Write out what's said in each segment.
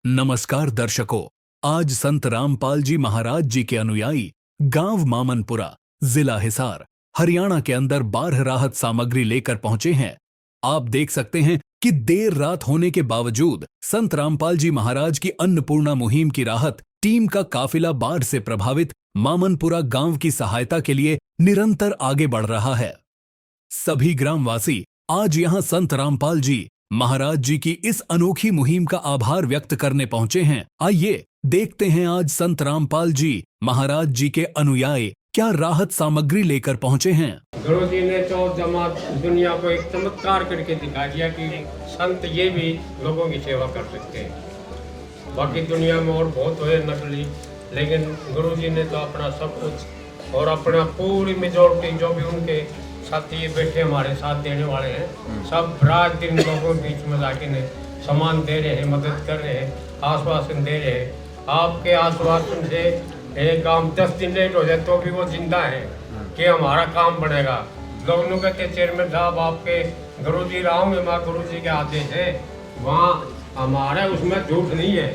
नमस्कार दर्शकों, आज संत रामपाल जी महाराज जी के अनुयायी गांव मामनपुरा, जिला हिसार, हरियाणा के अंदर बाढ़ राहत सामग्री लेकर पहुंचे हैं। आप देख सकते हैं कि देर रात होने के बावजूद संत रामपाल जी महाराज की अन्नपूर्णा मुहिम की राहत टीम का काफिला बाढ़ से प्रभावित मामनपुरा गांव की सहायता के लिए निरंतर आगे बढ़ रहा है। सभी ग्रामवासी आज यहां संत रामपाल जी महाराज जी की इस अनोखी मुहिम का आभार व्यक्त करने पहुंचे हैं। आइए देखते हैं आज संत रामपाल जी महाराज जी के अनुयायी क्या राहत सामग्री लेकर पहुंचे हैं। गुरु जी ने तो जमा दुनिया को एक चमत्कार करके दिखा दिया कि संत ये भी लोगों की सेवा कर सकते हैं। बाकी दुनिया में और बहुत हुए नकली, लेकिन गुरु जी ने तो अपना सब कुछ और अपना पूरी मेजोरिटी जो भी उनके साथी बैठे हमारे साथ देने वाले हैं, सब रात दिन लोगों के बीच में जाके ने सामान दे रहे हैं, मदद कर रहे हैं, आश्वासन दे रहे हैं। आपके आश्वासन से एक काम 10 दिन लेट हो जाए तो भी वो जिंदा है कि हमारा काम बनेगा। लोगों कहते चेयरमैन साहब आपके गुरु जी राहों माँ गुरु जी के आदेश हैं, वहाँ हमारा उसमें झूठ नहीं है।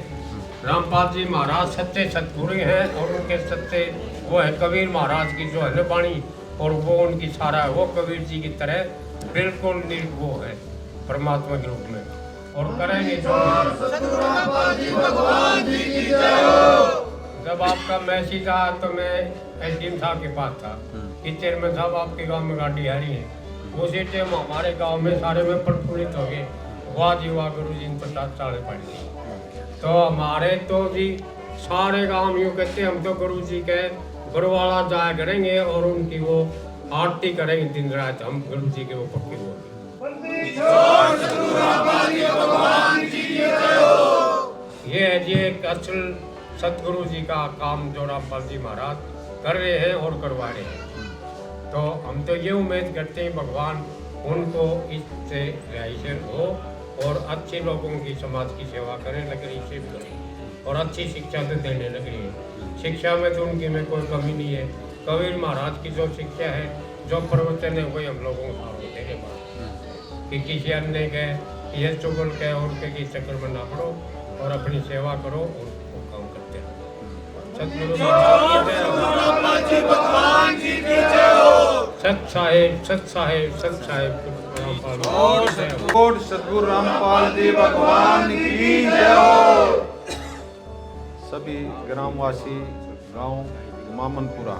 रामपाल जी महाराज सच्चे सतगुरु हैं और उनके सच्चे वो है कबीर महाराज की जो है न वाणी, और वो उनकी सारा वो कबीर जी की तरह बिल्कुल वो है परमात्मा के रूप में और करेंगे जो जब आपका मैसेज आया तो मैं एसडीएम साहब के पास था कि चेयरमैन साहब आपके गांव में गाड़ी आ रही है। उसी टाइम हमारे गांव में सारे में प्रफुल्लित हो गए, वाह जी वाह गुरु जी इन प्रसाद चाले पड़ी। तो हमारे तो जी सारे गांव यूँ कहते हम तो गुरु जी के गुरुवाला जाया करेंगे और उनकी वो आरती करेंगे दिन रात। हम गुरु जी के वो पक्की हो ये है जी एक असल सतगुरु जी का काम जो रामपाल जी महाराज कर रहे हैं और करवा रहे हैं। तो हम तो ये उम्मीद करते हैं भगवान उनको इससे रिहाइशर हो और अच्छे लोगों की समाज की सेवा करें, लेकिन इसे भी करें और अच्छी शिक्षा तो देने लगे हैं। शिक्षा में तो उनकी में कोई कमी नहीं है। कबीर महाराज की जो शिक्षा है, जो प्रवचन है, वही हम लोगों को सामने देने पाए कि किसी अन्य के ये चुगल के और के चक्कर में ना पड़ो और अपनी सेवा करो और वो काम करते हैं। सतगुरु सत साहेब सत साहेब सत साहेब सतगुरु रामपाल जी भगवान की जय हो। सभी ग्रामवासी गांव मामनपुरा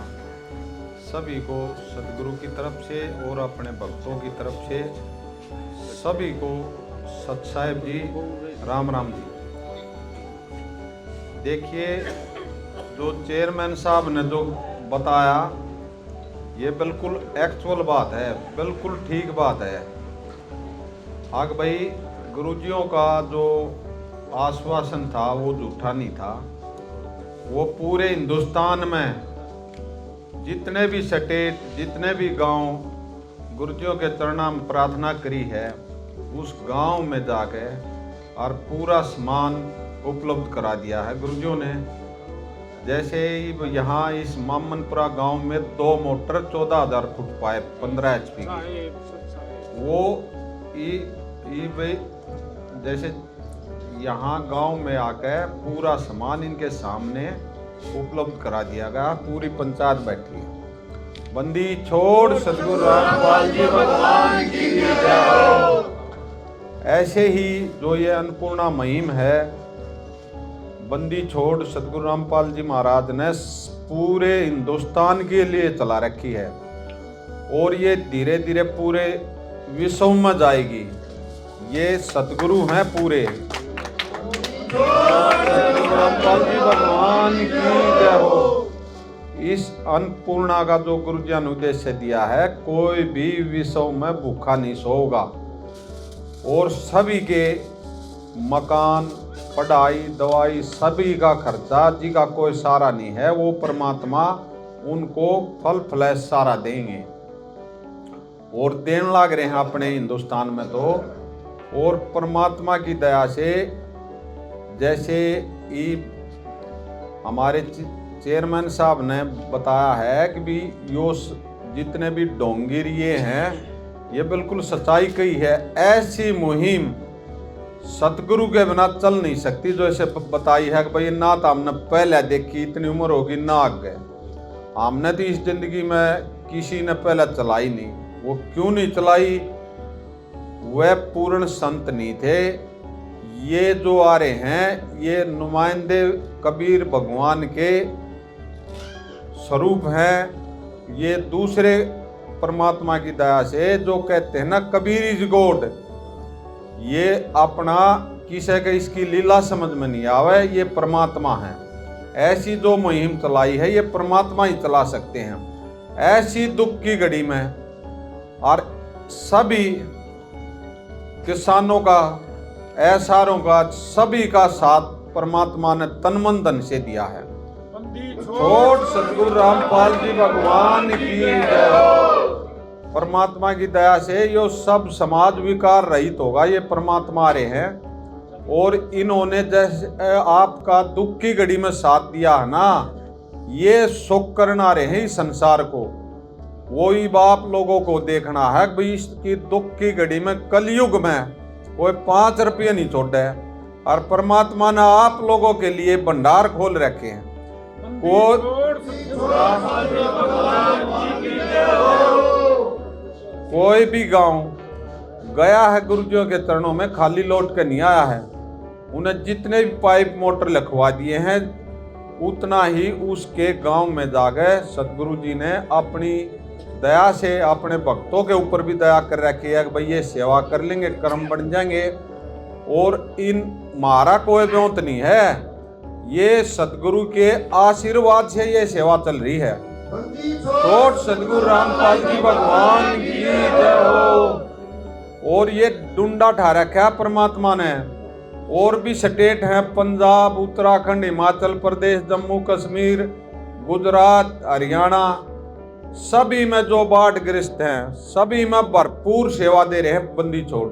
सभी को सतगुरु की तरफ से और अपने भक्तों की तरफ से सभी को सत साहेब जी राम राम जी। देखिए जो चेयरमैन साहब ने जो बताया ये बिल्कुल एक्चुअल बात है, बिल्कुल ठीक बात है। आग भाई गुरुजियों का जो आश्वासन था वो झूठा नहीं था। वो पूरे हिंदुस्तान में जितने भी स्टेट जितने भी गांव गुरुजियों के चरणों में प्रार्थना करी है, उस गांव में जाके और पूरा सामान उपलब्ध करा दिया है गुरुजियों ने। जैसे यहाँ इस मामनपुरा गांव में 2 मोटर 14,000 फुट पाइप 15 HP की वो जैसे यहाँ गांव में आकर पूरा सामान इनके सामने उपलब्ध करा दिया गया। पूरी पंचायत बैठी है। बंदी छोड़ सतगुरु रामपाल जी भगवान की जय हो। ऐसे ही जो ये अन्नपूर्णा मुहिम है, बंदी छोड़ सतगुरु रामपाल जी महाराज ने पूरे हिंदुस्तान के लिए चला रखी है और ये धीरे धीरे पूरे विश्व में जाएगी। ये सतगुरु हैं पूरे। रामपाल जी भगवान की जय हो। इस अन्नपूर्णा का जो गुरु जी ने उद्देश्य दिया है, कोई भी विश्व में भूखा नहीं सोगा और सभी के मकान पढ़ाई दवाई सभी का खर्चा जी का कोई सारा नहीं है, वो परमात्मा उनको फल फ्लैश सारा देंगे और देने लग रहे हैं अपने हिंदुस्तान में तो। और परमात्मा की दया से जैसे हमारे चेयरमैन साहब ने बताया है कि भी यो जितने भी ढोंगिर ये हैं ये बिल्कुल सच्चाई कही है। ऐसी मुहिम सतगुरु के बिना चल नहीं सकती। जो ऐसे बताई है कि भाई ना तो हमने पहले देखी, इतनी उम्र होगी ना आगे, हमने तो इस जिंदगी में किसी ने पहले चलाई नहीं। वो क्यों नहीं चलाई? वह पूर्ण संत नहीं थे। ये जो आ रहे हैं ये नुमाइंदे कबीर भगवान के स्वरूप हैं। ये दूसरे परमात्मा की दया से, जो कहते हैं ना कबीर इज गॉड, ये अपना किसी के इसकी लीला समझ में नहीं आवे, ये परमात्मा है। ऐसी जो मुहिम चलाई है ये परमात्मा ही चला सकते हैं। ऐसी दुख की घड़ी में और सभी किसानों का, एसारों का, सभी का साथ परमात्मा ने तन मन धन से दिया है। छोट सतगुरु रामपाल जी भगवान की जय हो। परमात्मा की दया से यो सब समाज विकार रहित होगा। ये परमात्मा आ रहे हैं और इन्होंने जैसे आपका दुख की घड़ी में साथ दिया है ना, ये सुख करना रहे हैं इस संसार को। वही बाप लोगों को देखना है भाई इसकी दुख की घड़ी में, कलयुग में कोई 5 रुपये नहीं छोड़े और परमात्मा ने आप लोगों के लिए भंडार खोल रखे हैं। कोई भी गांव गया है गुरुजियों के चरणों में, खाली लौट के नहीं आया है। उन्हें जितने भी पाइप मोटर लिखवा दिए हैं उतना ही उसके गांव में जा गए। सतगुरु जी ने अपनी दया से अपने भक्तों के ऊपर भी दया कर रखी है कि भाई ये सेवा कर लेंगे, कर्म बन जाएंगे। और इन मारा कोई ब्योंत नहीं है, ये सतगुरु के आशीर्वाद से ये सेवा चल रही है। छोट सतगुरु रामपाल जी भगवान की जय हो। और ये डुंडा ठा रखा है परमात्मा ने। और भी स्टेट हैं, पंजाब, उत्तराखंड, हिमाचल प्रदेश, जम्मू कश्मीर, गुजरात, हरियाणा, सभी में जो बाढ़ ग्रस्त हैं सभी में भरपूर सेवा दे रहे हैं बंदी छोड़।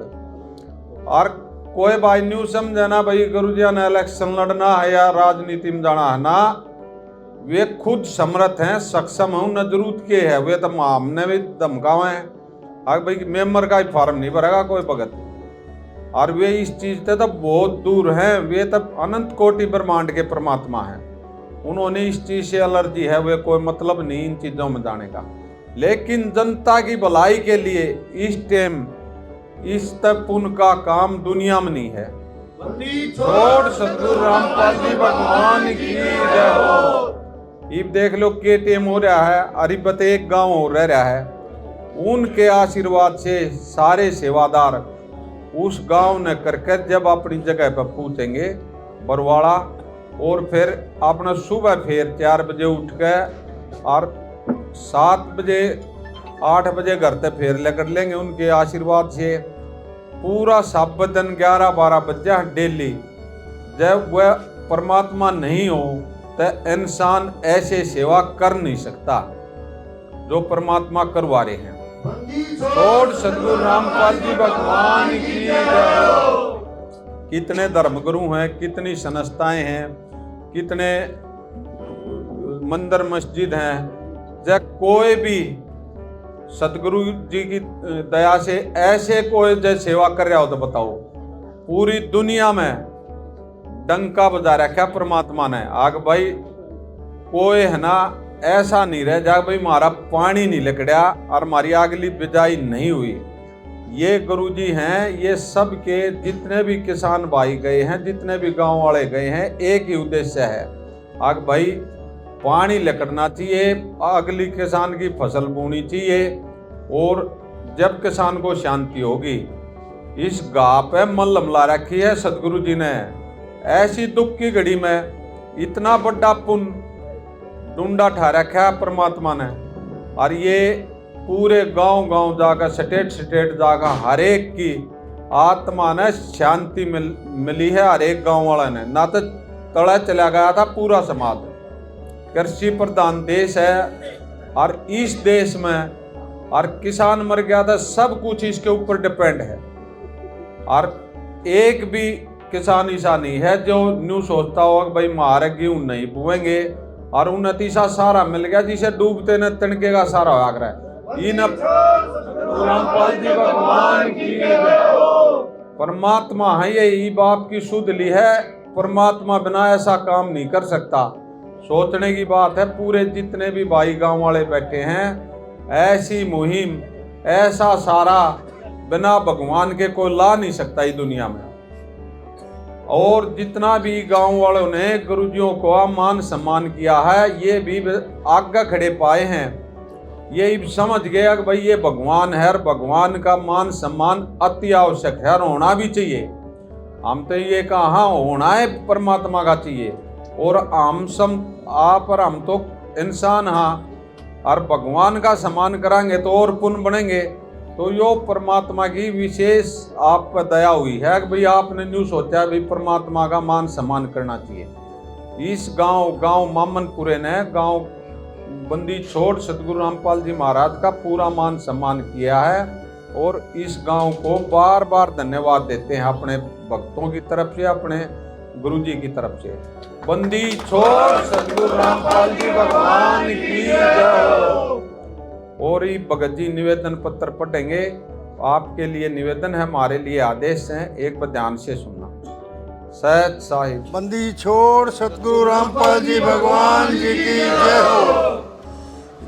और कोई भाई न्यू समझे ना भाई गुरुजी ने इलेक्शन लड़ना है या राजनीति में जाना है ना, वे खुद समर्थ हैं, सक्षम हैं, उन्हें जरूरत के है। वे तो हमने भी धमकावे हैं आगे भाई मेंबर का ही फॉर्म नहीं भरेगा कोई भगत। और वे इस चीज से तो बहुत दूर हैं, वे तो अनंत कोटि ब्रह्मांड के परमात्मा हैं। उन्होंने इस चीज से एलर्जी है, वे कोई मतलब नहीं इन चीजों में जाने का। लेकिन जनता की भलाई के लिए इस टाइम इस तक पुण्य का काम दुनिया में नहीं है। छोड़ सतगुरु रामपाल जी भगवान की जय हो। अब देख लो के टाइम हो रहा है, अरिबत एक गांव हो रहा है, उनके आशीर्वाद से सारे सेवादार उस गांव ने करके जब अपनी जगह पर पूछेंगे बरवाड़ा, और फिर अपना सुबह फिर 4 बजे उठ गए और 7 बजे 8 बजे घर तक फिर लेकर लेंगे उनके आशीर्वाद से। पूरा सब दिन 11-12 बजे डेली। जब वह परमात्मा नहीं हो तो इंसान ऐसे सेवा कर नहीं सकता जो परमात्मा करवा रहे हैं। छोड़ सतगुरु रामपाल जी भगवान की जय हो। कितने धर्मगुरु हैं, कितनी संस्थाएं हैं, कितने मंदिर मस्जिद हैं। जब कोई भी सतगुरु जी की दया से ऐसे कोई जैसे सेवा कर रहा हो तो बताओ, पूरी दुनिया में डंका बजा रखा परमात्मा ने। आग भाई कोई है ना ऐसा नहीं रह जा भाई हमारा पानी नहीं लिकड़ा और हमारी अगली बिजाई नहीं हुई। ये गुरुजी हैं, ये सब के जितने भी किसान भाई गए हैं, जितने भी गांव वाले गए हैं, एक ही उद्देश्य है, आग भाई पानी लिकड़ना चाहिए, अगली किसान की फसल बोनी चाहिए। और जब किसान को शांति होगी, इस गाह पे मल्लम ला रखी है सतगुरु जी ने। ऐसी दुख की घड़ी में इतना बड़ा पुण्य डूंडा ठा रखा है परमात्मा ने। और ये पूरे गांव जाकर स्टेट जाकर हर एक की आत्मा ने शांति मिली है। हर एक गांव वाला ने, ना तो तड़ा चला गया था पूरा समाज। कृषि प्रधान देश है और इस देश में और किसान मर गया था, सब कुछ इसके ऊपर डिपेंड है। और एक भी किसान ऐसा नहीं है जो न्यू सोचता होगा कि भाई हमारे गेहूं नहीं बोएंगे और उन्नतिसा सारा मिल गया जिसे डूबते न तनके का सारा आग रहा है। रामपाल जी भगवान की परमात्मा है, ये बाप की सुध ली है। परमात्मा बिना ऐसा काम नहीं कर सकता। सोचने की बात है, पूरे जितने भी भाई गांव वाले बैठे हैं, ऐसी मुहिम, ऐसा सारा बिना भगवान के कोई ला नहीं सकता इस दुनिया में। और जितना भी गांव वालों ने गुरुजियों को मान सम्मान किया है, ये भी आगे खड़े पाए हैं। ये भी समझ गया कि भाई ये भगवान है और भगवान का मान सम्मान अति आवश्यक है और होना भी चाहिए। हम तो ये कहा होना है, परमात्मा का चाहिए। और हम तो इंसान हाँ, और भगवान का सम्मान कराएंगे तो और पुण्य बनेंगे। तो यो परमात्मा की विशेष आप पर दया हुई है कि भाई आपने न्यू सोचा भाई परमात्मा का मान सम्मान करना चाहिए। इस गांव मामनपुरे ने गांव बंदी छोड़ सतगुरु रामपाल जी महाराज का पूरा मान सम्मान किया है और इस गांव को बार बार धन्यवाद देते हैं अपने भक्तों की तरफ से, अपने गुरुजी की तरफ से। बंदी छोड़ सतगुरु रामपाल जी भगवान की जय। और ये भगत जी निवेदन पत्र पढ़ेंगे, आपके लिए निवेदन है, हमारे लिए आदेश है, एक बार ध्यान से सुनना। सत साहिब। बंदी छोड़ सतगुरु रामपाल जी भगवान जी की जय हो।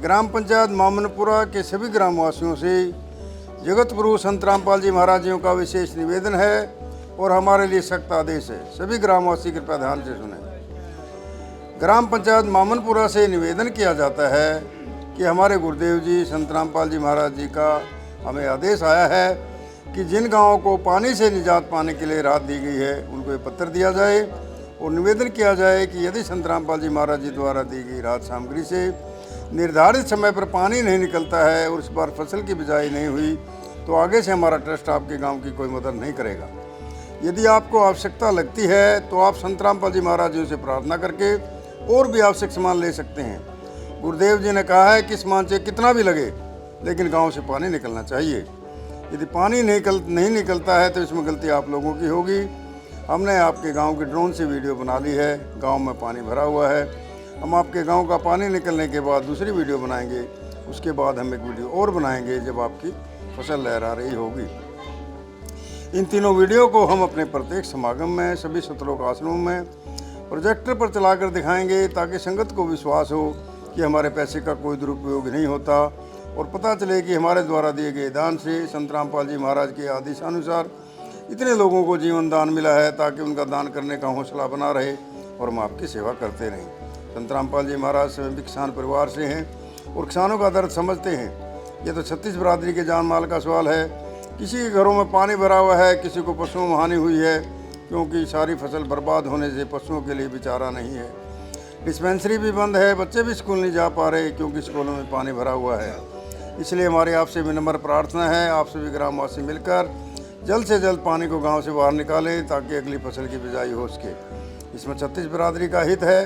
ग्राम पंचायत मामनपुरा के सभी ग्रामवासियों से जगत गुरु संत रामपाल जी महाराज जी का विशेष निवेदन है और हमारे लिए सख्त आदेश है। सभी ग्रामवासी कृपया ध्यान से सुने। ग्राम पंचायत मामनपुरा से निवेदन किया जाता है कि हमारे गुरुदेव जी संत रामपाल जी महाराज जी का हमें आदेश आया है कि जिन गांवों को पानी से निजात पाने के लिए राहत दी गई है उनको ये पत्र दिया जाए और निवेदन किया जाए कि यदि संत रामपाल जी महाराज जी द्वारा दी गई राहत सामग्री से निर्धारित समय पर पानी नहीं निकलता है और इस बार फसल की बिजाई नहीं हुई तो आगे से हमारा ट्रस्ट आपके गांव की कोई मदद नहीं करेगा। यदि आपको आवश्यकता लगती है तो आप संत रामपाल जी महाराज जी से प्रार्थना करके और भी आवश्यक सामान ले सकते हैं। गुरुदेव जी ने कहा है कि सामान चाहे कितना भी लगे लेकिन गांव से पानी निकलना चाहिए। यदि पानी नहीं निकलता है तो इसमें गलती आप लोगों की होगी। हमने आपके गांव की ड्रोन से वीडियो बना ली है, गांव में पानी भरा हुआ है। हम आपके गांव का पानी निकलने के बाद दूसरी वीडियो बनाएंगे, उसके बाद हम एक वीडियो और बनाएंगे जब आपकी फसल लहरा रही होगी। इन तीनों वीडियो को हम अपने प्रत्येक समागम में, सभी सतलोक आश्रमों में प्रोजेक्टर पर चलाकर दिखाएंगे ताकि संगत को विश्वास हो कि हमारे पैसे का कोई दुरुपयोग नहीं होता और पता चले कि हमारे द्वारा दिए गए दान से संत रामपाल जी महाराज के आदेशानुसार इतने लोगों को जीवन दान मिला है ताकि उनका दान करने का हौसला बना रहे और हम आपकी सेवा करते रहें। संत रामपाल जी महाराज स्वयं भी किसान परिवार से हैं और किसानों का दर्द समझते हैं। ये तो 36 बरादरी के जान माल का सवाल है। किसी के घरों में पानी भरा हुआ है, किसी को पशुओं में हानि हुई है क्योंकि सारी फसल बर्बाद होने से पशुओं के लिए भी चारा नहीं है। डिस्पेंसरी भी बंद है, बच्चे भी स्कूल नहीं जा पा रहे क्योंकि स्कूलों में पानी भरा हुआ है। इसलिए हमारी आपसे विनम्र प्रार्थना है, आप सभी ग्रामवासी मिलकर जल्द से जल्द पानी को गांव से बाहर निकालें ताकि अगली फसल की बिजाई हो सके। इसमें 36 बरादरी का हित है।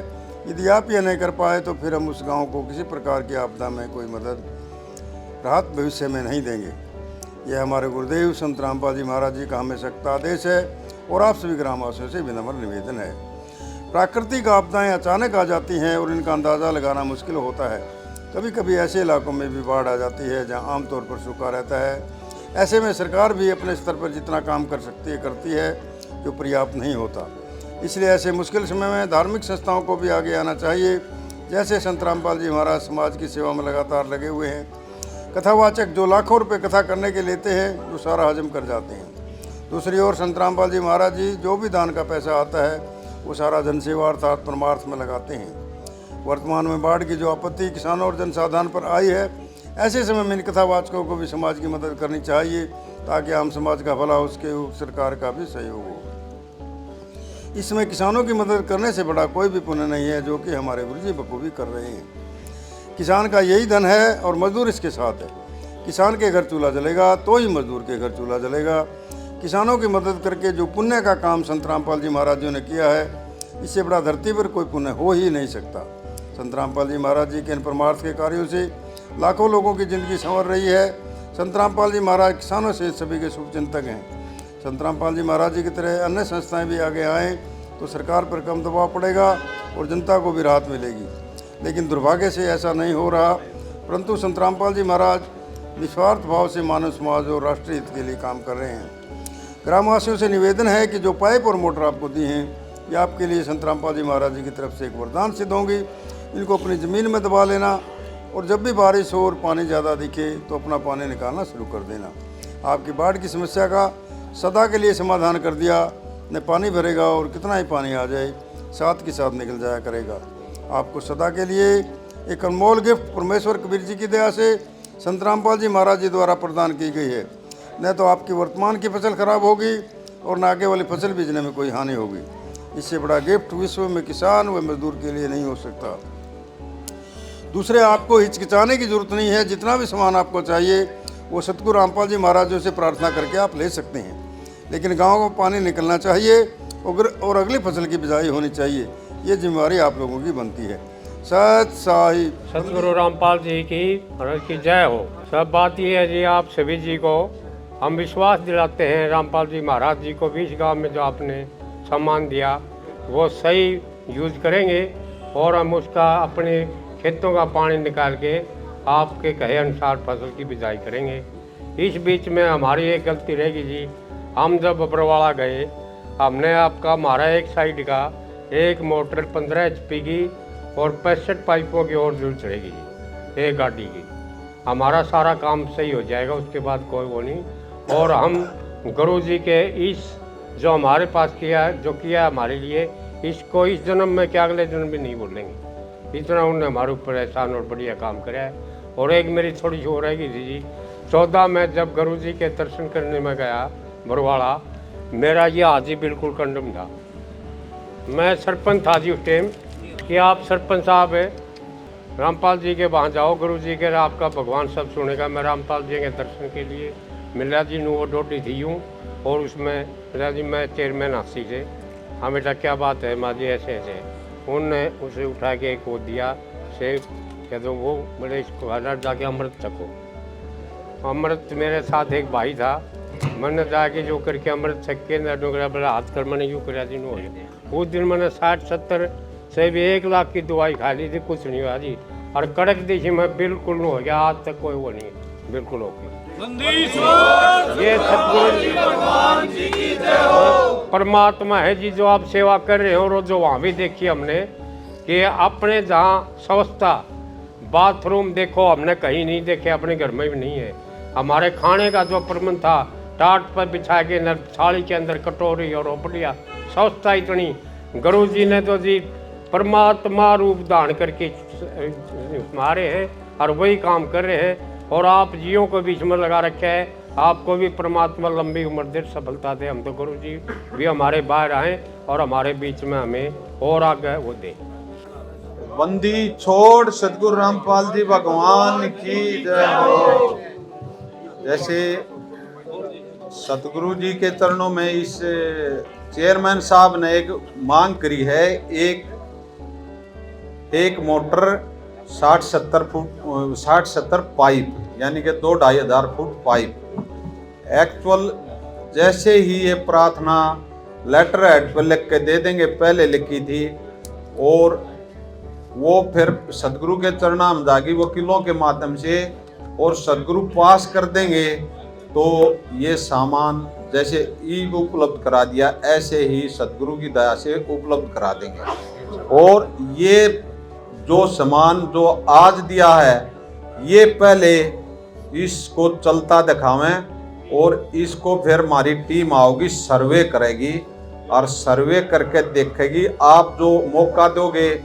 यदि आप यह नहीं कर पाए तो फिर हम उस गांव को किसी प्रकार की आपदा में कोई मदद राहत भविष्य में नहीं देंगे। यह हमारे गुरुदेव संत रामपाल जी महाराज जी का हमें सख्त आदेश है और आप सभी ग्रामवासियों से विनम्र निवेदन है। प्राकृतिक आपदाएं अचानक आ जाती हैं और इनका अंदाज़ा लगाना मुश्किल होता है। कभी कभी ऐसे इलाकों में भी बाढ़ आ जाती है जहां आमतौर पर सूखा रहता है। ऐसे में सरकार भी अपने स्तर पर जितना काम कर सकती है करती है, जो पर्याप्त नहीं होता। इसलिए ऐसे मुश्किल समय में धार्मिक संस्थाओं को भी आगे आना चाहिए। जैसे संत रामपाल जी महाराज समाज की सेवा में लगातार लगे हुए हैं। कथावाचक जो लाखों रुपए कथा करने के लेते हैं, जो सारा हजम कर जाते हैं। दूसरी ओर संत रामपाल जी महाराज जी जो भी दान का पैसा आता है वो सारा जनसेवा अर्थात परमार्थ में लगाते हैं। वर्तमान में बाढ़ की जो आपत्ति किसानों और जनसाधारण पर आई है, ऐसे समय में इन कथावाचकों को भी समाज की मदद करनी चाहिए ताकि आम समाज का भला हो, उसके सरकार का भी सहयोग हो। इसमें किसानों की मदद करने से बड़ा कोई भी पुण्य नहीं है, जो कि हमारे गुरुजी बखूबी कर रहे हैं। किसान का यही धन है और मजदूर इसके साथ है। किसान के घर चूल्हा जलेगा तो ही मजदूर के घर चूल्हा जलेगा। किसानों की मदद करके जो पुण्य का काम संत रामपाल जी महाराज जी ने किया है, इससे बड़ा धरती पर कोई पुण्य हो ही नहीं सकता। संत रामपाल जी महाराज जी के इन परमार्थ के कार्यों से लाखों लोगों की जिंदगी संवर रही है। संत रामपाल जी महाराज किसानों से सभी के शुभचिंतक हैं। संत रामपाल जी महाराज जी की तरह अन्य संस्थाएं भी आगे आएँ तो सरकार पर कम दबाव पड़ेगा और जनता को भी राहत मिलेगी। लेकिन दुर्भाग्य से ऐसा नहीं हो रहा, परंतु संत रामपाल जी महाराज निस्वार्थ भाव से मानव समाज और राष्ट्रीय हित के लिए काम कर रहे हैं। ग्रामवासियों से निवेदन है कि जो पाइप और मोटर आपको दी हैं ये आपके लिए संत रामपाल जी महाराज जी की तरफ से एक वरदान सिद्ध होंगी। इनको अपनी ज़मीन में दबा लेना और जब भी बारिश हो और पानी ज़्यादा दिखे तो अपना पानी निकालना शुरू कर देना। आपकी बाढ़ की समस्या का सदा के लिए समाधान कर दिया। न पानी भरेगा और कितना ही पानी आ जाए साथ के साथ निकल जाया करेगा। आपको सदा के लिए एक अनमोल गिफ्ट परमेश्वर कबीर जी की दया से संत रामपाल जी महाराज जी द्वारा प्रदान की गई है। न तो आपकी वर्तमान की फसल खराब होगी और न आगे वाली फसल बीजने में कोई हानि होगी। इससे बड़ा गिफ्ट विश्व में किसान व मजदूर के लिए नहीं हो सकता। दूसरे, आपको हिचकिचाने की जरूरत नहीं है। जितना भी सामान आपको चाहिए वो सतगुरु रामपाल जी महाराजों से प्रार्थना करके आप ले सकते हैं। लेकिन गाँव को पानी निकलना चाहिए और अगली फसल की बिजाई होनी चाहिए। ये जिम्मेवारी आप लोगों की बनती है। सत साई सतगुरु रामपाल जी की जय हो। सब बात ये है जी, आप सभी जी को हम विश्वास दिलाते हैं रामपाल जी महाराज जी को भी इस गाँव में जो आपने सम्मान दिया वो सही यूज करेंगे और हम उसका अपने खेतों का पानी निकाल के आपके कहे अनुसार फसल की बिजाई करेंगे। इस बीच में हमारी एक गलती रहेगी जी, हम जब बबरवाड़ा गए हमने आपका हमारा एक साइड का एक मोटर 15 HP की और 65 पाइपों की और जरूरत रहेगी जी, एक गाड़ी की। हमारा सारा काम सही हो जाएगा, उसके बाद कोई वो नहीं। और हम गुरु जी के इस जो हमारे पास किया जो किया हमारे लिए, इसको इस जन्म में क्या अगले जन्म भी नहीं भूलेंगे। इतना उन्होंने हमारे ऊपर एहसान और बढ़िया काम कराया है। और एक मेरी थोड़ी सी हो रहेगी जी, 14 में जब गुरु जी के दर्शन करने में गया बरवाड़ा, मेरा ये हाथ ही बिल्कुल कंडम था। मैं सरपंच था जी उस टाइम कि आप सरपंच साहब है रामपाल जी के वहाँ जाओ, गुरु जी के आपका भगवान सब सुनेगा। मैं रामपाल जी के दर्शन के लिए मिला जी नू वो डोटी थी यूँ, और उसमें मिला जी मैं चेयरमैन हाथी से। हाँ बेटा क्या बात है माँ जी, ऐसे ऐसे। उनने उसे उठा के एक वो दिया से कह दो वो बड़े इसको हजार जाके अमृत चखो। अमृत मेरे साथ एक भाई था, मैंने जाके जो करके अमृत छक के डोगरा बड़ा हाथ कर मैंने यूँ कर दिन हो गया। उस दिन मैंने 60-70 से भी 1 लाख की दवाई खा ली थी, कुछ नहीं हुआ जी। और कड़क देखी मैं बिल्कुल नहीं हो गया, आज तक कोई वो नहीं, बिल्कुल हो गई। ये सतगुरु परमात्मा है जी जो आप सेवा कर रहे हो। जो वहाँ भी देखी हमने कि अपने जहाँ स्वच्छता बाथरूम देखो हमने कहीं नहीं देखे, अपने घर में भी नहीं है। हमारे खाने का जो प्रबंध था टाट पर बिछा के न थाली के अंदर कटोरी और ओपड़िया, स्वच्छता इतनी। गुरु जी ने तो जी परमात्मा रूप धारण करके हमारे हैं और वही काम कर रहे हैं। और आप जियों को बीच में लगा रखे है, आपको भी परमात्मा लंबी उम्र दे, सफलता दे। हम तो गुरु जी भी हमारे बाहर आए और हमारे बीच में हमें और आगे वो दे। बंदी छोड़ सतगुरु रामपाल जी भगवान की जय हो। जैसे सतगुरु जी के चरणों में इस चेयरमैन साहब ने एक मांग करी है, एक मोटर 60-70 पाइप, यानी कि 2-2.5 फुट पाइप। एक्चुअल जैसे ही ये प्रार्थना लेटर हेड पर लिख के दे देंगे, पहले लिखी थी, और वो फिर सदगुरु के चरणामदागी वकीलों के माध्यम से और सदगुरु पास कर देंगे, तो ये सामान जैसे ई उपलब्ध करा दिया ऐसे ही सदगुरु की दया से उपलब्ध करा देंगे। और ये जो सामान जो आज दिया है ये पहले इसको चलता दिखावें और इसको फिर हमारी टीम आओगी, सर्वे करेगी और सर्वे करके देखेगी। आप जो मौका दोगे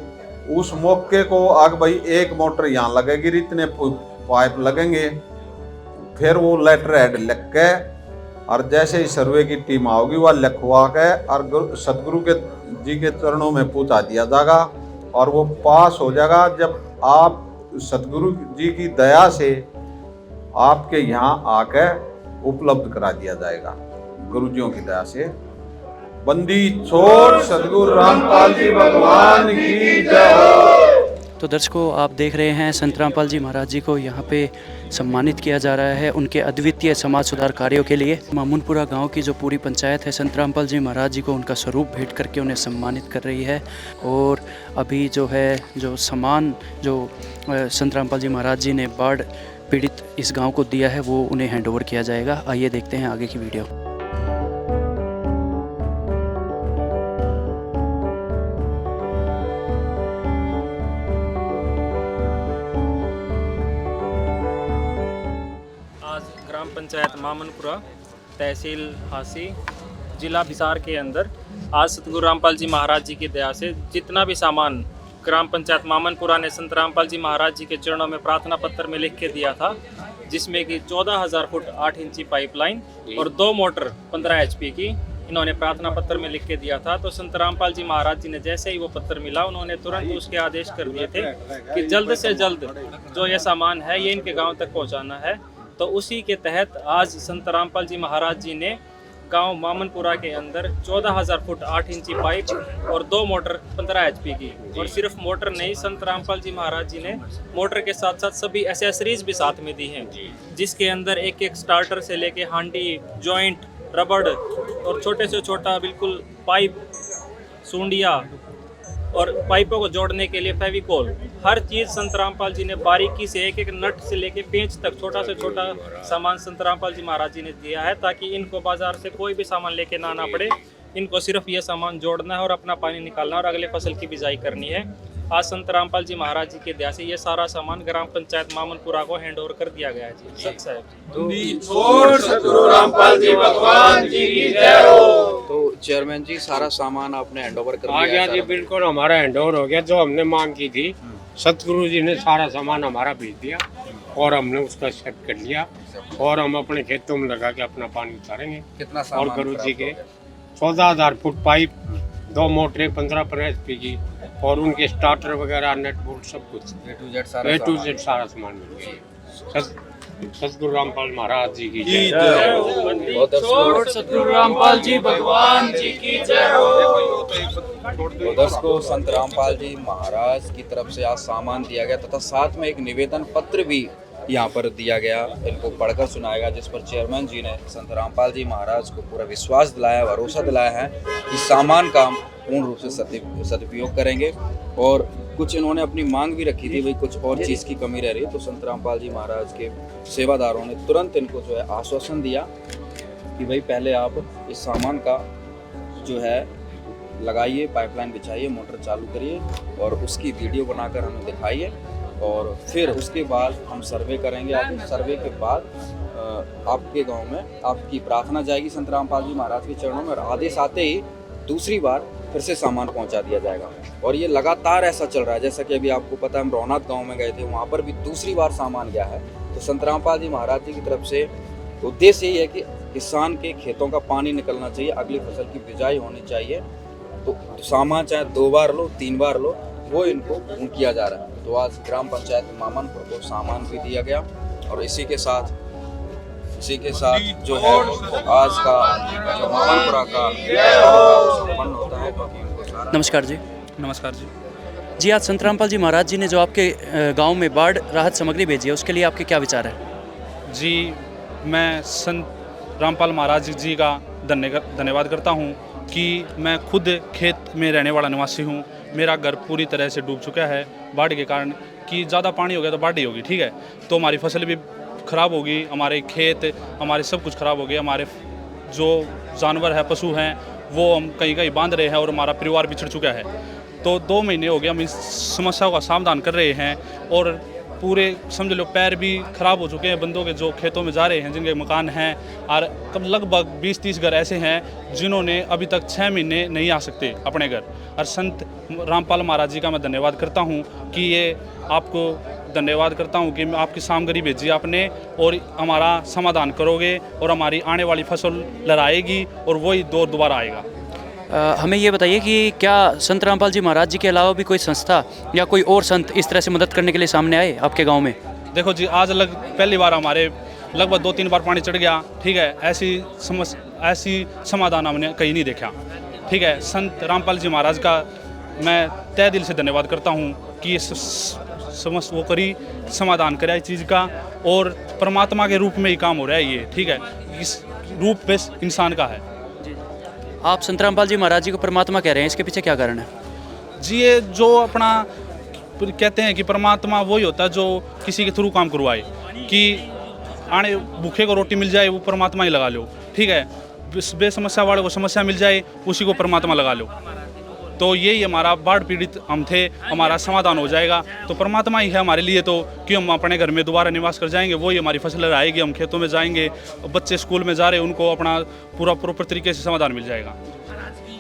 उस मौके को आग भाई एक मोटर यहाँ लगेगी, इतने पाइप लगेंगे, फिर वो लेटर हेड लिख के और जैसे ही सर्वे की टीम आओगी वह लिखवा के और सदगुरु के जी के चरणों में पहुँचा दिया जाएगा और वो पास हो जाएगा। जब आप सदगुरु जी की दया से आपके यहाँ आके उपलब्ध करा दिया जाएगा, गुरुजियों की दया से। बंदी छोड़ सदगुरु रामपाल जी भगवान की जय हो। तो दर्शकों, आप देख रहे हैं संत रामपाल जी महाराज जी को यहाँ पे सम्मानित किया जा रहा है उनके अद्वितीय समाज सुधार कार्यों के लिए। मामूनपुरा गांव की जो पूरी पंचायत है संत रामपाल जी महाराज जी को उनका स्वरूप भेंट करके उन्हें सम्मानित कर रही है। और अभी जो है जो सम्मान जो संत रामपाल जी महाराज जी ने बाढ़ पीड़ित इस गाँव को दिया है वो उन्हें हैंड ओवर किया जाएगा। आइए देखते हैं आगे की वीडियो। पंचायत मामनपुरा, तहसील हासी, जिला हिसार के अंदर आज सतगुरु रामपाल जी महाराज जी की दया से जितना भी सामान ग्राम पंचायत मामनपुरा ने संत रामपाल जी महाराज जी के चरणों में प्रार्थना पत्र में लिख के दिया था, जिसमें कि 14,000 फुट 8 इंची पाइपलाइन और 2 मोटर 15 HP की इन्होंने प्रार्थना पत्र में लिख के दिया था। तो संत रामपाल जी महाराज जी ने जैसे ही वो पत्र मिला, उन्होंने तुरंत उसके आदेश कर दिए थे कि जल्द से जल्द जो ये सामान है ये इनके गांव तक पहुंचाना है। तो उसी के तहत आज संत रामपाल जी महाराज जी ने गांव मामनपुरा के अंदर 14,000 फुट 8 इंची पाइप और 2 मोटर 15 HP की, और सिर्फ मोटर नहीं, संत रामपाल जी महाराज जी ने मोटर के साथ साथ सभी एसेसरीज भी साथ में दी हैं, जिसके अंदर एक एक स्टार्टर से लेके हांडी, जॉइंट, रबड़ और छोटे से छोटा बिल्कुल पाइप, सूंडिया और पाइपों को जोड़ने के लिए फेविकोल, हर चीज़ संत रामपाल जी ने बारीकी से एक एक नट से लेके पेंच तक छोटा से छोटा सामान संत रामपाल जी महाराज जी ने दिया है, ताकि इनको बाजार से कोई भी सामान लेके ना आना पड़े। इनको सिर्फ ये सामान जोड़ना है और अपना पानी निकालना और अगले फसल की बिजाई करनी है। आज संत रामपाल जी महाराज जी के दया से ये सारा सामान ग्राम पंचायत मामनपुरा को हैंड ओवर कर दिया गया है जी। सत साहब सतगुरु रामपाल जी भगवान जी की जय हो। तो चेयरमैन जी, सारा सामान आपने हैंड ओवर कर दिया? आ गया जी, बिल्कुल हमारा हैंड ओवर हो गया। जो हमने मांग की थी, सतगुरु जी ने सारा सामान हमारा भेज दिया और हमने उसका एक्सेप्ट कर लिया और हम अपने खेतों में लगा के अपना पानी उतारेंगे। कितना सामान? और गुरु जी के 14,000 फुट पाइप, 2 मोटरें 15 HP की और उनके स्टार्टर वगैरह, नेट बोल्ट, सब कुछ A to Z सारा सामान मिल गया। सतगुरु रामपाल महाराज जी की जय। सतगुरु रामपाल जी भगवान जी की जय हो। तो दर्शकों, संत रामपाल जी महाराज की तरफ से आज सामान दिया गया तथा साथ में एक निवेदन पत्र भी यहाँ पर दिया गया, इनको पढ़कर सुनाया गया, जिस पर चेयरमैन जी ने संत रामपाल जी महाराज को पूरा विश्वास दिलाया, भरोसा दिलाया है कि सामान का पूर्ण रूप से सदुपयोग करेंगे। और कुछ इन्होंने अपनी मांग भी रखी थी, भाई कुछ और चीज़ की कमी रह रही है, तो संत रामपाल जी महाराज के सेवादारों ने तुरंत इनको जो है आश्वासन दिया कि भाई पहले आप इस सामान का जो है लगाइए, पाइपलाइन बिछाइए, मोटर चालू करिए और उसकी वीडियो बनाकर हमें दिखाइए और फिर उसके बाद हम सर्वे करेंगे। आप सर्वे के बाद आपके गांव में आपकी प्रार्थना जाएगी संत रामपाल जी महाराज के चरणों में और आदेश आते ही दूसरी बार फिर से सामान पहुंचा दिया जाएगा। और ये लगातार ऐसा चल रहा है, जैसा कि अभी आपको पता है हम रौनाथ गांव में गए थे, वहाँ पर भी दूसरी बार सामान गया है। तो संत रामपाल जी महाराज जी की तरफ से उद्देश्य यही है कि किसान के खेतों का पानी निकलना चाहिए, अगली फसल की बिजाई होनी चाहिए। तो सामान चाहे 2 बार लो, 3 बार लो, वो इनको पूर्ण किया जा रहा है। तो आज ग्राम पंचायत मामनपुर को सामान भी दिया गया और इसी के साथ जो है आज का जो मामनपुरा का संपन्न होता है, क्योंकि इनको सारा। नमस्कार जी। नमस्कार जी। जी, आज संत रामपाल जी महाराज जी ने जो आपके गांव में बाढ़ राहत सामग्री भेजी है, उसके लिए आपके क्या विचार है? जी, मैं संत रामपाल महाराज जी का धन्यवाद करता हूं कि मैं खुद खेत में रहने वाला निवासी हूं। मेरा घर पूरी तरह से डूब चुका है बाढ़ के कारण, कि ज़्यादा पानी हो गया तो बाढ़ ही होगी, ठीक है, तो हमारी फसल भी ख़राब होगी, हमारे खेत, हमारे सब कुछ ख़राब हो गया, हमारे जो जानवर है, पशु हैं, वो हम कहीं कहीं बांध रहे हैं और हमारा परिवार बिछड़ चुका है। तो 2 महीने हो गए हम इस समस्याओं का समाधान कर रहे हैं और पूरे समझ लो पैर भी ख़राब हो चुके हैं बंदों के, जो खेतों में जा रहे हैं, जिनके मकान हैं, और कब लगभग 20-30 घर ऐसे हैं जिन्होंने अभी तक 6 महीने नहीं आ सकते अपने घर। और संत रामपाल महाराज जी का मैं धन्यवाद करता हूँ कि ये आपको धन्यवाद करता हूँ कि आपकी सामग्री भेजी आपने और हमारा समाधान करोगे और हमारी आने वाली फसल लहराएगी और वही दौर दोबारा आएगा। हमें ये बताइए कि क्या संत रामपाल जी महाराज जी के अलावा भी कोई संस्था या कोई और संत इस तरह से मदद करने के लिए सामने आए आपके गांव में? देखो जी, आज पहली बार हमारे लगभग 2-3 बार पानी चढ़ गया, ठीक है, ऐसी समाधान हमने कहीं नहीं देखा, ठीक है। संत रामपाल जी महाराज का मैं तहे दिल से धन्यवाद करता हूँ कि वो करी समाधान करे इस चीज़ का, और परमात्मा के रूप में ही काम हो रहा है ये, ठीक है, इस रूप में इंसान का है। आप संत रामपाल जी महाराज जी को परमात्मा कह रहे हैं, इसके पीछे क्या कारण है? जी, ये जो अपना कहते हैं कि परमात्मा वही होता है जो किसी के थ्रू काम करवाए, कि आने भूखे को रोटी मिल जाए वो परमात्मा ही लगा लो, ठीक है, बेसमस्या वाले को समस्या मिल जाए उसी को परमात्मा लगा लो। तो यही हमारा बाढ़ पीड़ित हम थे, हमारा समाधान हो जाएगा। तो परमात्मा ही है हमारे लिए, तो कि हम अपने घर में दोबारा निवास कर जाएंगे, वही हमारी फसल आएगी, हम खेतों में जाएंगे, बच्चे स्कूल में जा रहे हैं उनको अपना पूरा प्रॉपर तरीके से समाधान मिल जाएगा।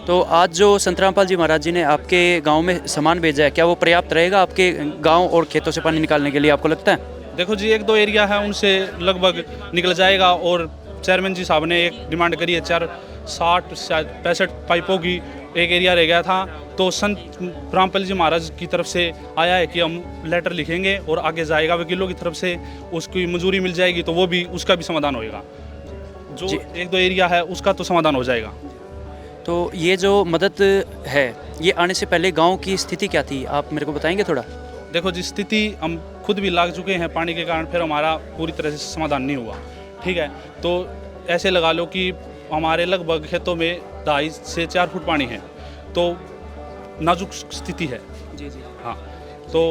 तो आज जो संत रामपाल जी महाराज जी ने आपके गांव में सामान भेजा है, क्या वो पर्याप्त रहेगा आपके गांव और खेतों से पानी निकालने के लिए, आपको लगता है? देखो जी, 1-2 एरिया है उनसे लगभग निकल जाएगा, और चेयरमैन जी साहब ने एक डिमांड करी है 65 पाइपों की, एक एरिया रह गया था। तो संत रामपाल जी महाराज की तरफ से आया है कि हम लेटर लिखेंगे और आगे जाएगा, वकीलों की तरफ से उसकी मंजूरी मिल जाएगी, तो वो भी उसका भी समाधान होएगा। जो 1-2 एरिया है उसका तो समाधान हो जाएगा। तो ये जो मदद है, ये आने से पहले गांव की स्थिति क्या थी, आप मेरे को बताएंगे थोड़ा? देखो जी, स्थिति हम खुद भी लाग चुके हैं पानी के कारण, फिर हमारा पूरी तरह से समाधान नहीं हुआ, ठीक है। तो ऐसे लगा लो कि हमारे लगभग खेतों में 2.5 से 4 फुट पानी है, तो नाजुक स्थिति है जी। हाँ, तो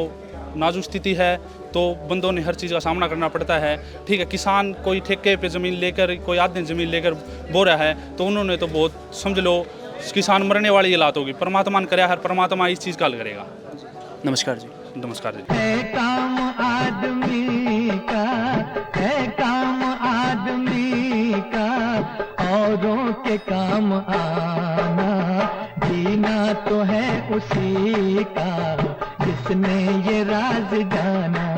नाजुक स्थिति है, तो बंदों ने हर चीज़ का सामना करना पड़ता है, ठीक है। किसान कोई ठेके पे ज़मीन लेकर, कोई आधे ज़मीन लेकर बो रहा है, तो उन्होंने तो बहुत समझ लो किसान मरने वाली हालात होगी। परमात्मा ने कराया, हर परमात्मा इस चीज़ का हल करेगा। नमस्कार जी। नमस्कार जी। है काम आदमी का, है काम आदमी का, औरों के काम आना, जीना तो है उसी का जिसने ये राज जाना।